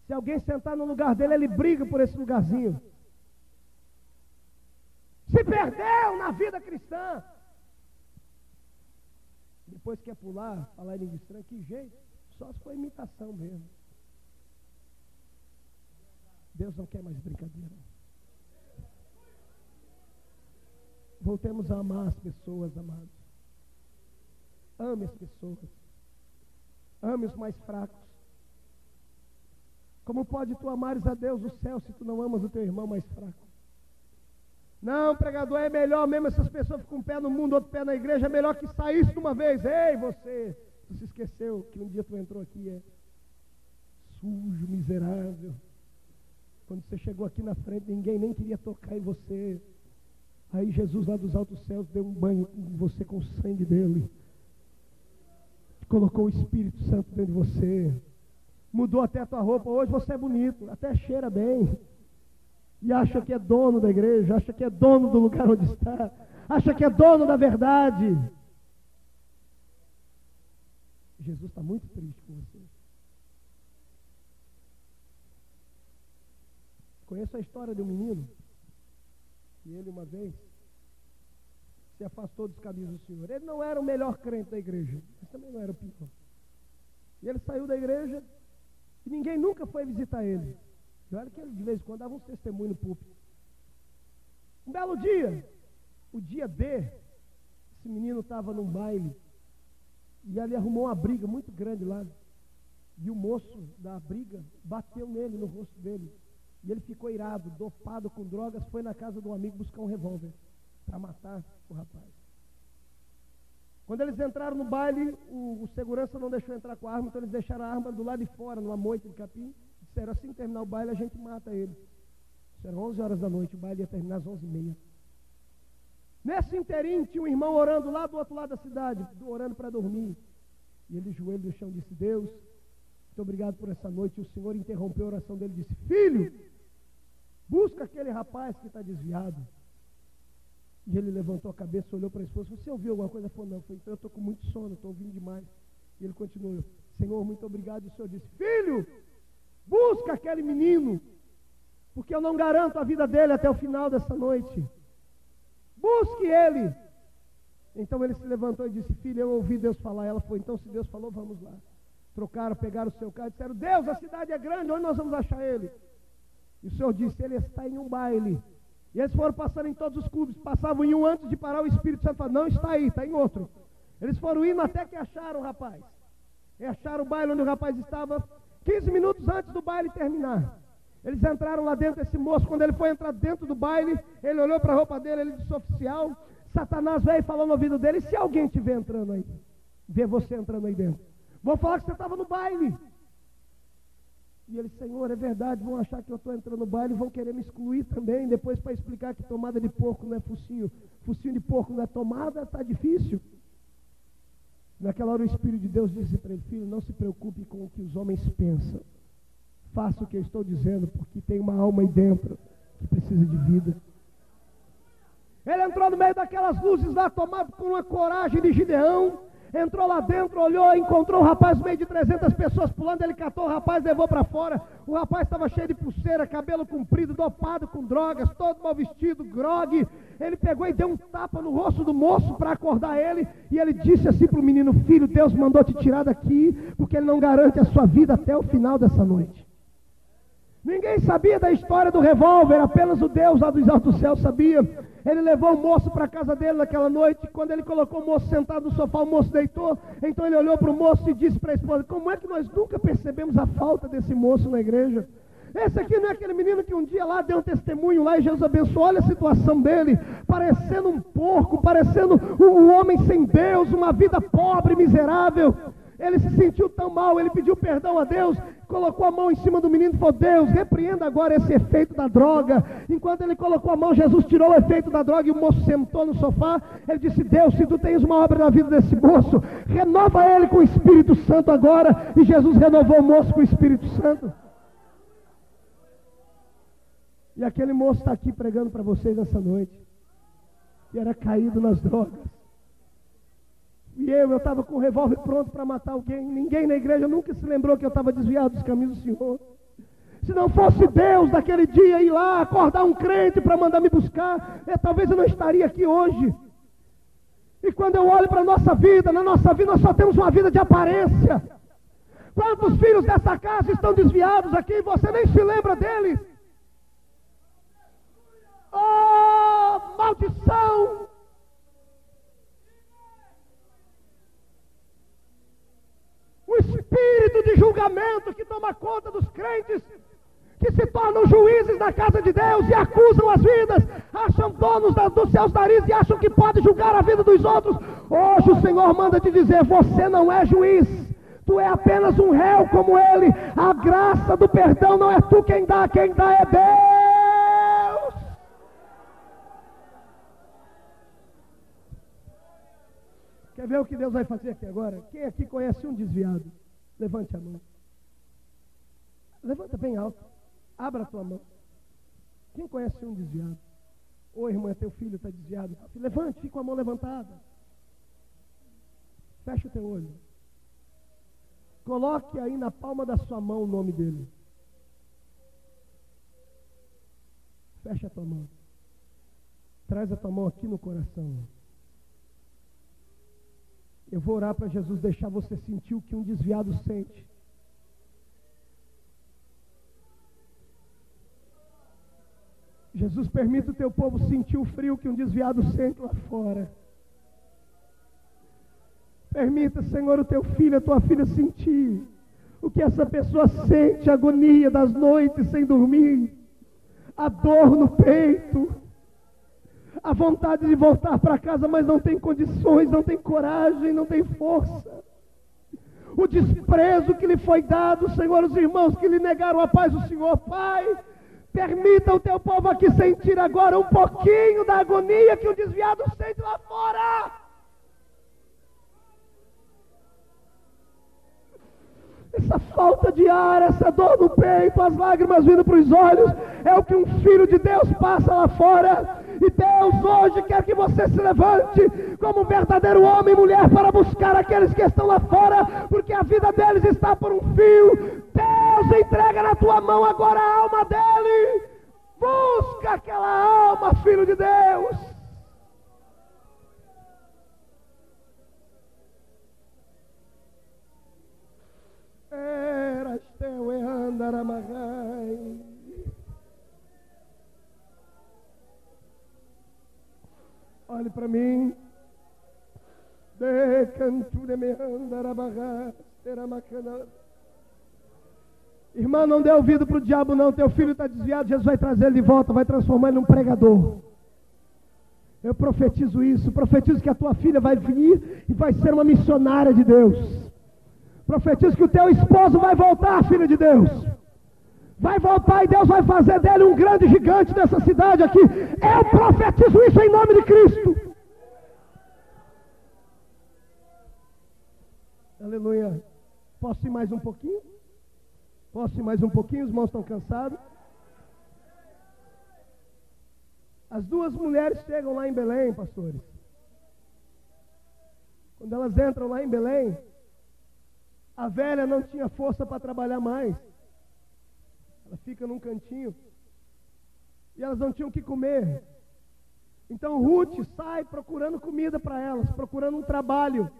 Se alguém sentar no lugar dele, ele briga por esse lugarzinho. Se perdeu na vida cristã. Depois quer pular, falar em língua estranha, que jeito? Só se for imitação mesmo. Deus não quer mais brincadeira. Voltemos a amar as pessoas, amados. Ame as pessoas. Ame os mais fracos. Como pode tu amares a Deus do céu se tu não amas o teu irmão mais fraco? Não, pregador, é melhor mesmo essas pessoas ficam um pé no mundo, outro pé na igreja, é melhor que saísse de uma vez. Ei, você, tu se esqueceu que um dia tu entrou aqui, sujo, miserável. Quando você chegou aqui na frente, ninguém nem queria tocar em você. Aí Jesus lá dos altos céus deu um banho em você com o sangue dele. Colocou o Espírito Santo dentro de você. Mudou até a tua roupa. Hoje você é bonito, até cheira bem. E acha que é dono da igreja, acha que é dono do lugar onde está, acha que é dono da verdade. Jesus está muito triste com você. Conheço a história de um menino, que ele uma vez se afastou dos caminhos do Senhor. Ele não era o melhor crente da igreja, mas também não era o pior. E ele saiu da igreja e ninguém nunca foi visitar ele. E olha que ele de vez em quando dava uns testemunhos no púlpito. Um belo dia, o dia D, esse menino estava num baile e ali arrumou uma briga muito grande lá. E o moço da briga bateu nele, no rosto dele. E ele ficou irado, dopado com drogas, foi na casa do amigo buscar um revólver para matar o rapaz. Quando eles entraram no baile, o segurança não deixou entrar com a arma, então eles deixaram a arma do lado de fora, numa moita de capim. Disseram, assim que terminar o baile, a gente mata ele. Isso era 11 horas da noite, o baile ia terminar às 11h30. Nesse inteirinho, tinha um irmão orando lá do outro lado da cidade, orando para dormir. E ele, joelho no chão, disse, Deus, muito obrigado por essa noite. E o Senhor interrompeu a oração dele e disse, filho, busca aquele rapaz que está desviado. E ele levantou a cabeça, olhou para a esposa, você ouviu alguma coisa? Ele falou, não. Então eu estou com muito sono, estou ouvindo demais. E ele continuou, Senhor, muito obrigado. E o Senhor disse, filho, busca aquele menino, porque eu não garanto a vida dele até o final dessa noite. Busque ele. Então ele se levantou e disse, filho, eu ouvi Deus falar. Ela foi, então se Deus falou, vamos lá. Trocaram, pegaram o seu carro e disseram, Deus, a cidade é grande, onde nós vamos achar ele? E o Senhor disse, ele está em um baile. E eles foram passando em todos os clubes, passavam em um antes de parar, o Espírito Santo falou, não está aí, está em outro. Eles foram indo até que acharam o rapaz. E acharam o baile onde o rapaz estava, 15 minutos antes do baile terminar. Eles entraram lá dentro, esse moço, quando ele foi entrar dentro do baile, ele olhou para a roupa dele, ele disse, oficial, Satanás veio e falou no ouvido dele, e se alguém estiver entrando aí, ver você entrando aí dentro, vou falar que você estava no baile. E ele, Senhor, é verdade, vão achar que eu estou entrando no baile, vão querer me excluir também, depois para explicar que tomada de porco não é focinho, focinho de porco não é tomada, está difícil. Naquela hora o Espírito de Deus disse para ele, filho, não se preocupe com o que os homens pensam, faça o que eu estou dizendo, porque tem uma alma aí dentro que precisa de vida. Ele entrou no meio daquelas luzes lá, tomado por uma coragem de Gideão, entrou lá dentro, olhou, encontrou o rapaz no meio de 300 pessoas pulando, ele catou o rapaz, levou para fora. O rapaz estava cheio de pulseira, cabelo comprido, dopado com drogas, todo mal vestido, grogue. Ele pegou e deu um tapa no rosto do moço para acordar ele, e ele disse assim para o menino, filho, Deus mandou te tirar daqui, porque ele não garante a sua vida até o final dessa noite. Ninguém sabia da história do revólver, apenas o Deus lá dos altos céus sabia. Ele levou o moço para a casa dele naquela noite. Quando ele colocou o moço sentado no sofá, o moço deitou. Então ele olhou para o moço e disse para a esposa, como é que nós nunca percebemos a falta desse moço na igreja? Esse aqui não é aquele menino que um dia lá deu um testemunho lá e Jesus abençoou. Olha a situação dele, parecendo um porco, parecendo um homem sem Deus, uma vida pobre, miserável. Ele se sentiu tão mal, ele pediu perdão a Deus, colocou a mão em cima do menino e falou, Deus, repreenda agora esse efeito da droga. Enquanto ele colocou a mão, Jesus tirou o efeito da droga e o moço sentou no sofá. Ele disse, Deus, se tu tens uma obra na vida desse moço, renova ele com o Espírito Santo agora. E Jesus renovou o moço com o Espírito Santo. E aquele moço está aqui pregando para vocês nessa noite, que era caído nas drogas. E eu estava com o revólver pronto para matar alguém. Ninguém na igreja nunca se lembrou que eu estava desviado dos caminhos do Senhor. Se não fosse Deus naquele dia ir lá acordar um crente para mandar me buscar, talvez eu não estaria aqui hoje. E quando eu olho para a nossa vida, na nossa vida nós só temos uma vida de aparência. Quantos filhos dessa casa estão desviados aqui e você nem se lembra deles? Oh, maldição! O espírito de julgamento que toma conta dos crentes, que se tornam juízes na casa de Deus e acusam as vidas, acham donos dos seus narizes e acham que podem julgar a vida dos outros. Hoje o Senhor manda te dizer, você não é juiz, tu é apenas um réu como ele. A graça do perdão não é tu quem dá é Deus. Quer ver o que Deus vai fazer aqui agora? Quem aqui conhece um desviado? Levante a mão. Levanta bem alto. Abra a tua mão. Quem conhece um desviado? Ô irmã, teu filho está desviado. Levante, fica com a mão levantada. Fecha o teu olho. Coloque aí na palma da sua mão o nome dele. Fecha a tua mão. Traz a tua mão aqui no coração. Eu vou orar para Jesus deixar você sentir o que um desviado sente. Jesus, permita o teu povo sentir o frio que um desviado sente lá fora. Permita, Senhor, o teu filho, a tua filha sentir o que essa pessoa sente, a agonia das noites sem dormir, a dor no peito, a vontade de voltar para casa, mas não tem condições, não tem coragem, não tem força. O desprezo que lhe foi dado, Senhor, os irmãos que lhe negaram a paz do Senhor, Pai, permita o teu povo aqui sentir agora um pouquinho da agonia que o desviado sente lá fora. Essa falta de ar, essa dor no peito, as lágrimas vindo para os olhos, é o que um filho de Deus passa lá fora. E Deus hoje quer que você se levante como um verdadeiro homem e mulher para buscar aqueles que estão lá fora, porque a vida deles está por um fio. Deus entrega na tua mão agora a alma dele. Busca aquela alma, filho de Deus. Olhe para mim. Irmã, não dê ouvido para o diabo não. Teu filho está desviado, Jesus vai trazer ele de volta, vai transformar ele num pregador. Eu profetizo isso, profetizo que a tua filha vai vir e vai ser uma missionária de Deus. Profetizo que o teu esposo vai voltar, filho de Deus. Vai voltar e Deus vai fazer dele um grande gigante dessa cidade aqui. Eu profetizo isso em nome de Cristo. Aleluia. Posso ir mais um pouquinho? Posso ir mais um pouquinho? Os irmãos estão cansados? As duas mulheres chegam lá em Belém, pastores. Quando elas entram lá em Belém, a velha não tinha força para trabalhar mais. Ela fica num cantinho. E elas não tinham o que comer. Então Ruth sai procurando comida para elas, procurando um trabalho.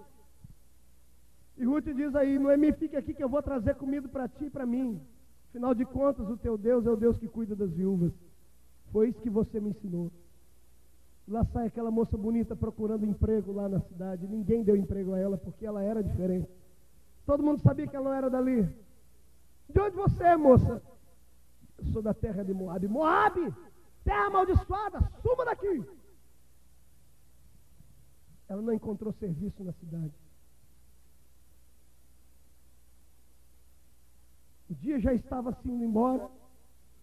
E Ruth diz aí, Noemi, fica aqui que eu vou trazer comida para ti e para mim. Afinal de contas, o teu Deus é o Deus que cuida das viúvas. Foi isso que você me ensinou. Lá sai aquela moça bonita procurando emprego lá na cidade. Ninguém deu emprego a ela porque ela era diferente. Todo mundo sabia que ela não era dali. De onde você é, moça? Eu sou da terra de Moabe. Moabe! Terra amaldiçoada! Suma daqui! Ela não encontrou serviço na cidade. O dia já estava assim indo embora.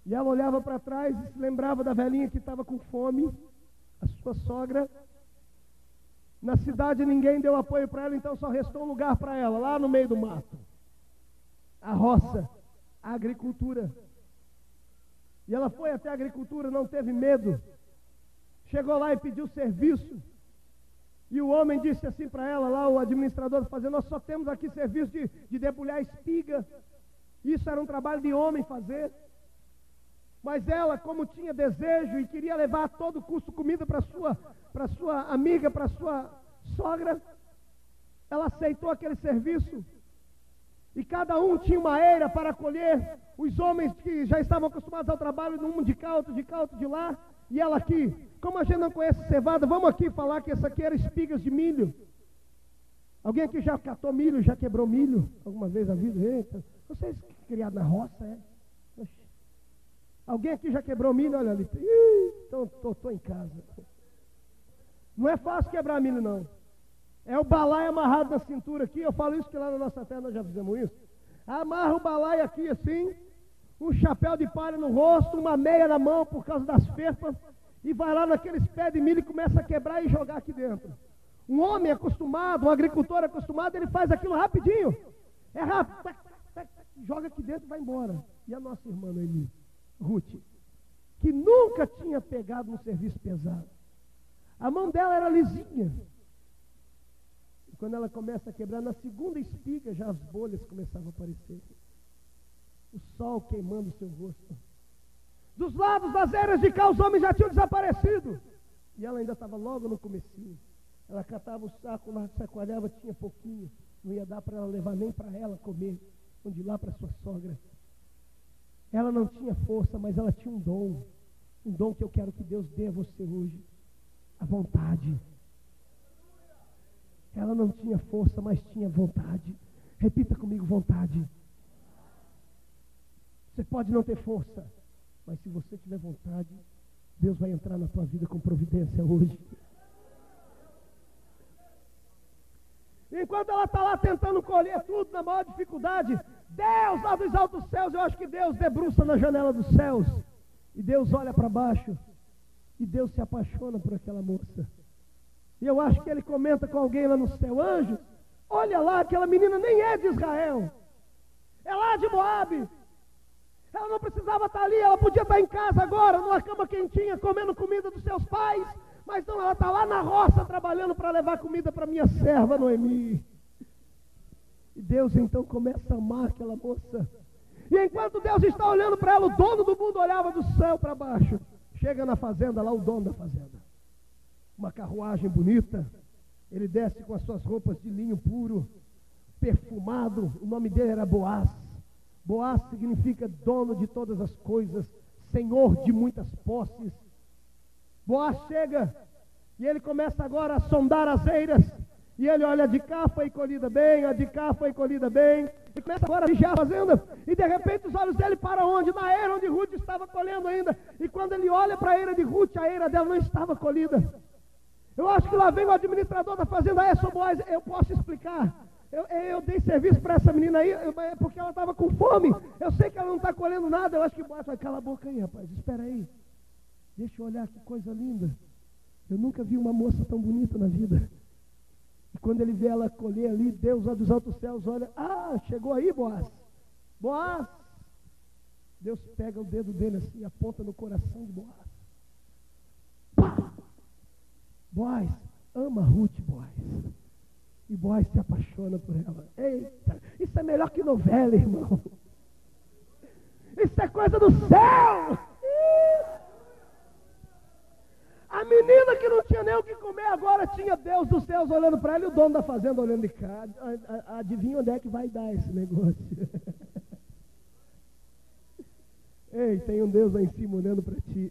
E ela olhava para trás e se lembrava da velhinha que estava com fome, a sua sogra. Na cidade ninguém deu apoio para ela, então só restou um lugar para ela, lá no meio do mato. A roça, a agricultura. E ela foi até a agricultura, não teve medo. Chegou lá e pediu serviço. E o homem disse assim para ela, lá o administrador fazendo, nós só temos aqui serviço de debulhar espiga. Isso era um trabalho de homem fazer. Mas ela, como tinha desejo e queria levar a todo custo comida para sua amiga, para sua sogra, ela aceitou aquele serviço. E cada um tinha uma eira para colher. Os homens que já estavam acostumados ao trabalho, um de cá, outro de cá, outro de lá. E ela aqui, como a gente não conhece cevada, vamos aqui falar que essa aqui era espigas de milho. Alguém aqui já catou milho, já quebrou milho? Alguma vez na vida? Eita, vocês criados na roça, é? Oxi. Alguém aqui já quebrou milho? Olha ali. Então estou em casa. Não é fácil quebrar milho, não. É o balaio amarrado na cintura aqui. Eu falo isso que lá na nossa terra nós já fizemos isso. Amarra o balaio aqui assim, um chapéu de palha no rosto, uma meia na mão por causa das ferpas, e vai lá naqueles pés de milho e começa a quebrar e jogar aqui dentro. Um homem acostumado, um agricultor acostumado, ele faz aquilo rapidinho. É rápido. Joga aqui dentro e vai embora. E a nossa irmã Noemi, Ruth, que nunca tinha pegado um serviço pesado. A mão dela era lisinha. E quando ela começa a quebrar, na segunda espiga, já as bolhas começavam a aparecer. O sol queimando o seu rosto. Dos lados das eiras de cá, os homens já tinham desaparecido. E ela ainda estava logo no comecinho. Ela catava o saco, lá sacoalhava, tinha pouquinho. Não ia dar para ela levar nem para ela comer. Onde lá para sua sogra. Ela não tinha força, mas ela tinha um dom. Um dom que eu quero que Deus dê a você hoje. A vontade. Ela não tinha força, mas tinha vontade. Repita comigo, vontade. Você pode não ter força, mas se você tiver vontade, Deus vai entrar na tua vida com providência hoje. Enquanto ela está lá tentando colher tudo na maior dificuldade, Deus lá dos altos céus, eu acho que Deus debruça na janela dos céus, e Deus olha para baixo, e Deus se apaixona por aquela moça. E eu acho que ele comenta com alguém lá no céu, anjo, olha lá, aquela menina nem é de Israel, é lá de Moabe. Ela não precisava estar ali, ela podia estar em casa agora, numa cama quentinha, comendo comida dos seus pais, mas não, ela está lá na roça, trabalhando para levar comida para minha serva Noemi. E Deus então começa a amar aquela moça. E enquanto Deus está olhando para ela, o dono do mundo olhava do céu para baixo. Chega na fazenda, lá o dono da fazenda. Uma carruagem bonita. Ele desce com as suas roupas de linho puro, perfumado. O nome dele era Boaz. Boaz significa dono de todas as coisas, senhor de muitas posses. Boaz chega e ele começa agora a sondar as eiras. E ele olha, de cá foi colhida bem, a de cá foi colhida bem. E começa agora a vigiar a fazenda. E de repente os olhos dele param onde? Na eira onde Ruth estava colhendo ainda. E quando ele olha para a eira de Ruth, a eira dela não estava colhida. Eu acho que lá vem o administrador da fazenda, sou Boaz, eu posso explicar. Eu dei serviço para essa menina aí, porque ela estava com fome. Eu sei que ela não está colhendo nada. Eu acho que Boaz vai, cala a boca aí, rapaz, espera aí. Deixa eu olhar, que coisa linda. Eu nunca vi uma moça tão bonita na vida. E quando ele vê ela colher ali, Deus lá dos altos céus olha, chegou aí, Boaz. Boaz. Deus pega o dedo dele assim e aponta no coração de Boaz. Pá! Boaz, ama Ruth, Boaz. E Boaz se apaixona por ela. Eita, isso é melhor que novela, irmão. Isso é coisa do céu. A menina que não tinha nem o que comer, agora tinha Deus dos céus olhando para ela e o dono da fazenda olhando de cá. Adivinha onde é que vai dar esse negócio? Ei, tem um Deus lá em cima olhando para ti.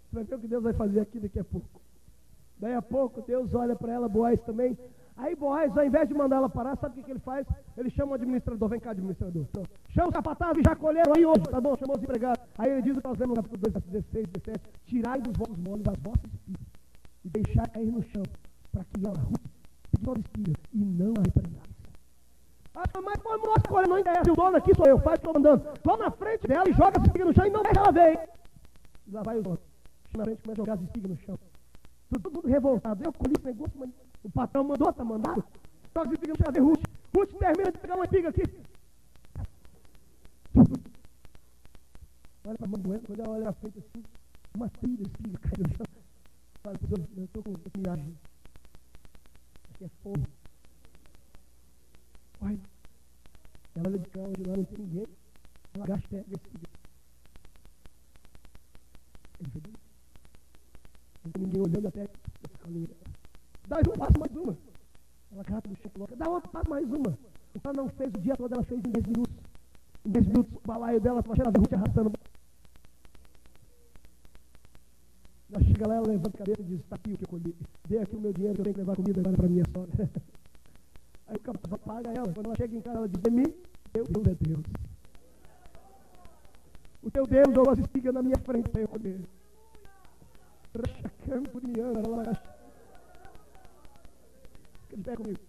Você vai ver o que Deus vai fazer aqui daqui a pouco. Daí a pouco Deus olha para ela, Boaz também. Aí Boaz, ao invés de mandar ela parar, sabe o que ele faz? Ele chama o administrador, vem cá, administrador. Então, chama os capatazes e já colheram aí hoje, tá bom? Chamou os empregados. Aí ele diz o que nós lemos no capítulo 2, 16, 17. Tirai dos vossos molhos as vossas espigas e deixai cair no chão, para que ela rude toda espiga e não a repreendais. Mas como nós colhemos, não interessa, o dono aqui sou eu, faz o que eu estou mandando. Vão na frente dela e joga as espigas no chão e não deixa ela ver, hein? E lá vai o dono. Na frente começa a jogar as espigas no chão. Todo mundo revoltado. Eu colhi esse negócio, mas o patrão mandou, tá mandado. Só que espiga no chão, Ruth. Ruth termina de pegar uma espiga aqui. Olha para a mão doendo, quando ela olha na frente assim, uma trilha de espiga cai no chão. Fala, eu estou com viagem. Acho que é fome. Olha, ela olha de cá, onde lá não tem ninguém. Ela gasta esse filho. Ele fez isso. Não tem ninguém olhando até essa caminha. Dá um passo, mais uma. Ela gata no chão, coloca. Dá outro passo, mais uma. O cara não fez o dia todo, ela fez em 10 minutos. Em 10 minutos, o balaio dela, tu achando a Ruth arrastando. Ela chega lá, ela levanta a cabeça e diz, está aqui o que eu colhi. Dê aqui o meu dinheiro que eu tenho que levar comida agora para minha sogra. Aí o cara paga ela. Quando ela chega em casa, ela diz, de mim, Deus é Deus. O teu Deus deu as espigas na minha frente para eu comer. Rachacando por minha ela acha. Fica de pé comigo.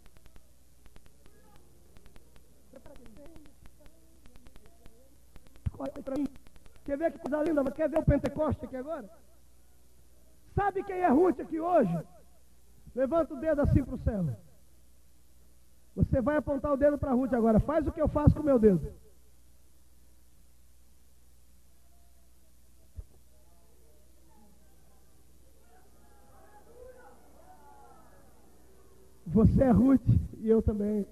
Olha para mim. Quer ver que coisa linda? Quer ver o Pentecoste aqui agora? Sabe quem é Ruth aqui hoje? Levanta o dedo assim para o céu. Você vai apontar o dedo para Ruth agora. Faz o que eu faço com o meu dedo. Você é Ruth e eu também.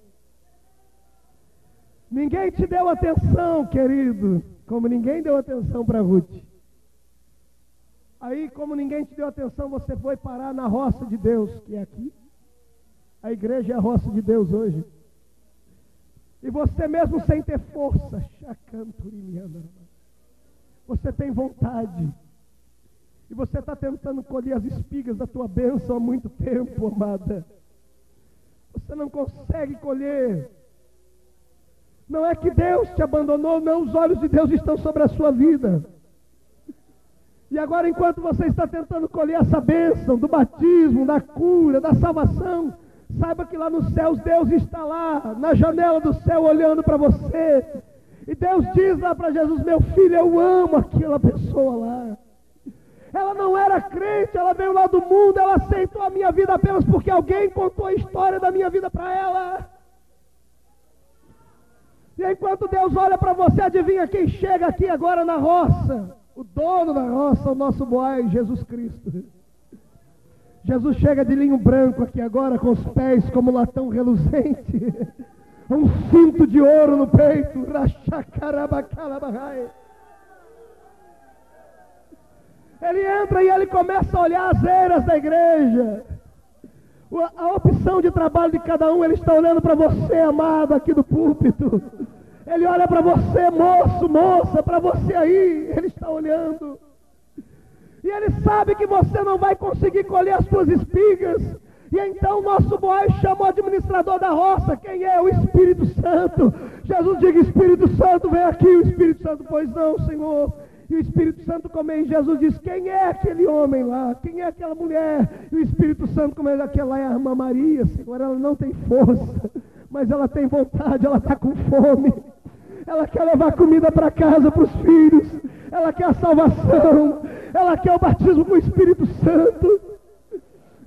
Ninguém te deu atenção, querido, como ninguém deu atenção para Ruth. Aí, como ninguém te deu atenção, você foi parar na roça de Deus, que é aqui. A igreja é a roça de Deus hoje. E você mesmo sem ter força, você tem vontade. E você está tentando colher as espigas da tua bênção há muito tempo, amada. Você não consegue colher. Não é que Deus te abandonou, não, os olhos de Deus estão sobre a sua vida. E agora, enquanto você está tentando colher essa bênção do batismo, da cura, da salvação, saiba que lá nos céus Deus está lá, na janela do céu, olhando para você. E Deus diz lá para Jesus, meu filho, eu amo aquela pessoa lá. Ela não era crente, ela veio lá do mundo, ela aceitou a minha vida apenas porque alguém contou a história da minha vida para ela. E enquanto Deus olha para você, adivinha quem chega aqui agora na roça? O dono da roça, o nosso boy, Jesus Cristo. Jesus chega de linho branco aqui agora, com os pés como latão reluzente. Um cinto de ouro no peito. Ele entra e ele começa a olhar as eiras da igreja. A opção de trabalho de cada um, ele está olhando para você, amado, aqui do púlpito. Ele olha para você, moço, moça, para você aí, ele está olhando. E ele sabe que você não vai conseguir colher as suas espigas. E então o nosso boy chama o administrador da roça. Quem é? O Espírito Santo. Jesus diga, Espírito Santo, vem aqui. O Espírito Santo, pois não, Senhor. E o Espírito Santo comenta, Jesus diz, quem é aquele homem lá? Quem é aquela mulher? E o Espírito Santo comenta, aquela é a irmã Maria, Senhor, ela não tem força, mas ela tem vontade, ela está com fome. Ela quer levar comida para casa, para os filhos. Ela quer a salvação. Ela quer o batismo com o Espírito Santo.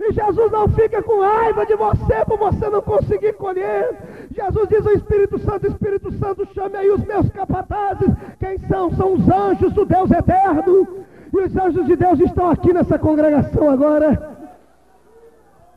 E Jesus não fica com raiva de você por você não conseguir colher. Jesus diz ao Espírito Santo, chame aí os meus capatazes. Quem são? São os anjos do Deus eterno. E os anjos de Deus estão aqui nessa congregação agora.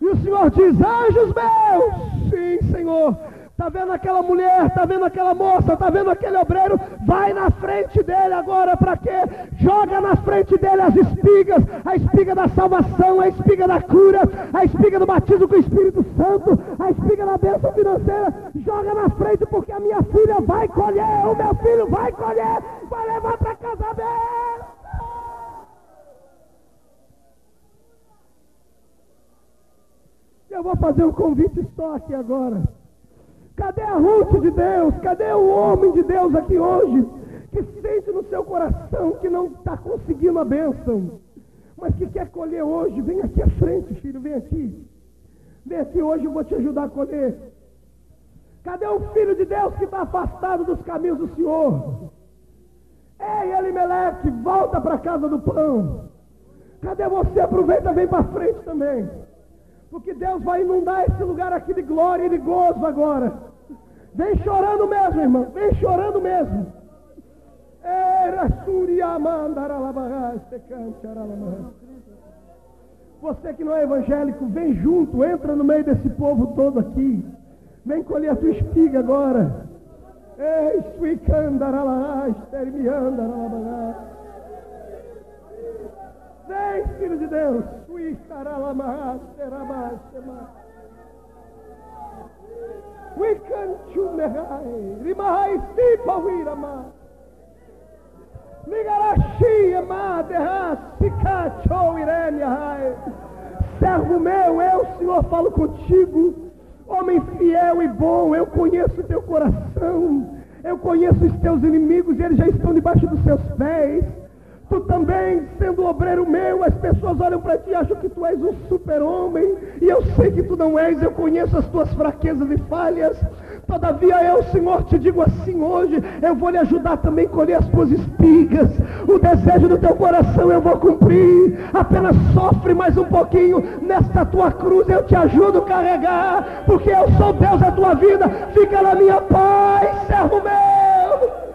E o Senhor diz, anjos meus. Sim, Senhor. Está vendo aquela mulher, está vendo aquela moça, está vendo aquele obreiro? Vai na frente dele agora, para quê? Joga na frente dele as espigas, a espiga da salvação, a espiga da cura, a espiga do batismo com o Espírito Santo, a espiga da bênção financeira. Joga na frente, porque a minha filha vai colher, o meu filho vai colher, vai levar para casa dele. Eu vou fazer um convite só aqui agora. Cadê a Ruth de Deus? Cadê o homem de Deus aqui hoje? Que sente no seu coração que não está conseguindo a bênção, mas que quer colher hoje. Vem aqui à frente, filho, vem aqui. Vem aqui hoje, eu vou te ajudar a colher. Cadê o filho de Deus que está afastado dos caminhos do Senhor? Ei, Elimeleque, volta para a casa do pão. Cadê você? Aproveita, vem para frente também. Porque Deus vai inundar esse lugar aqui de glória e de gozo agora. Vem chorando mesmo, irmão. Vem chorando mesmo. Você que não é evangélico, vem junto, entra no meio desse povo todo aqui. Vem colher a tua espiga agora. Ei, vem, filho de Deus. Servo meu, eu, Senhor, falo contigo. Homem fiel e bom, eu conheço o teu coração. Eu conheço os teus inimigos e eles já estão debaixo dos seus pés. Tu também, sendo obreiro meu, as pessoas olham para ti e acham que tu és um super-homem. E eu sei que tu não és, eu conheço as tuas fraquezas e falhas. Todavia eu, Senhor, te digo assim hoje, eu vou lhe ajudar também a colher as tuas espigas. O desejo do teu coração eu vou cumprir. Apenas sofre mais um pouquinho nesta tua cruz, eu te ajudo a carregar. Porque eu sou Deus da tua vida. Fica na minha paz, servo meu.